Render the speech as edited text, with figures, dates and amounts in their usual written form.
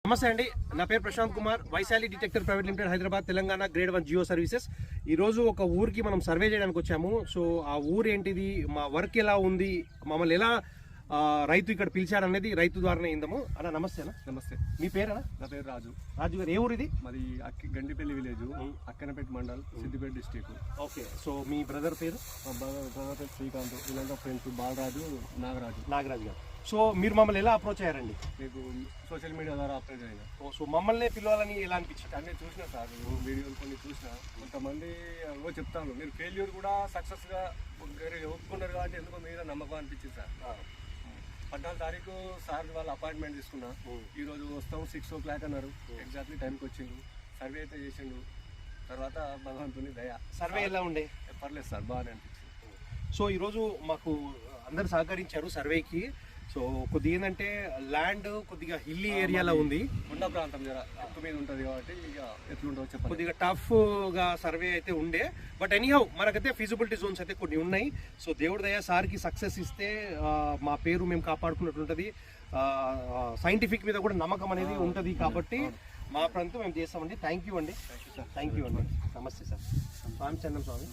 నమస్తే అండి, నా పేరు Prashanth Kumar, Vaishali detector private limited, Hyderabad, Telangana, grade 1 geo services. ఈరోజు ఒక ఊరికి మనం సర్వే చేయడానికి వచ్చాము. సో ఆ ఊరు ఏంటిది, మా వర్క్ ఎలా ఉంది, మమ్మల్ని ఎలా రైతు ఇక్కడ పిలిచారనేది రైతు ద్వారానే ఇందాము. అన్న నమస్తే అన్న. నమస్తే. మీ పేరు? నా పేరు రాజు. రాజు గారు, ఏ ఊరు ఇది? మాది Gandipalli village, Akkanapeta mandal, Siddipet district. Okay. So మీ బ్రదర్ పేరు? మా బ్రదర్ పేరు శ్రీకాంత్, వీళ్ళంతా ఫ్రెండ్స్ బాలరాజు, నాగరాజు గారు. సో మీరు మమ్మల్ని ఎలా అప్రోచ్ అయ్యారండి? మీకు సోషల్ మీడియా ద్వారా అప్రోచ్ అయినా. సో మమ్మల్ని పిలవాలని ఎలా అనిపించింది? అన్నీ చూసినా సార్, వీడియోలు కొన్ని చూసినా. కొంతమంది చెప్తాను, మీరు ఫెయిల్యూర్ కూడా సక్సెస్గా ఒప్పుకున్నారు కాబట్టి ఎందుకో మీద నమ్మకం అనిపించింది సార్. 14 తారీఖు సార్ వాళ్ళ అపాయింట్మెంట్ తీసుకున్నా. ఈరోజు వస్తాం 6 o'clock అన్నారు. ఎగ్జాక్ట్లీ టైంకి వచ్చిండు. సర్వే అయితే చేసిండు. తర్వాత భగవంతుని దయ. సర్వే ఎలా ఉండే? పర్లేదు సార్, బాగానే అనిపించింది. సో ఈరోజు మాకు అందరు సహకరించారు సర్వేకి. సో కొద్దిగా ఏంటంటే ల్యాండ్ కొద్దిగా హిల్లీ ఏరియాలో ఉంది, కొండ ప్రాంతం జర ఎక్కువ మీద ఉంటుంది కాబట్టి ఇక ఎట్లుంటుందో చెప్పండి. కొద్దిగా టఫ్గా సర్వే అయితే ఉండే. బట్ ఎనీహౌ మనకైతే ఫీజిబిలిటీ జోన్స్ అయితే కొన్ని ఉన్నాయి. సో దేవుడి దయ సార్కి సక్సెస్ ఇస్తే మా పేరు మేము కాపాడుకున్నట్టు ఉంటుంది. సైంటిఫిక్ మీద కూడా నమ్మకం అనేది ఉంటుంది కాబట్టి మా ప్రాంతం మేము చేస్తామండి. థ్యాంక్ యూ అండి. థ్యాంక్ యూ అండి. నమస్తే సార్. రామచంద్రం స్వామి.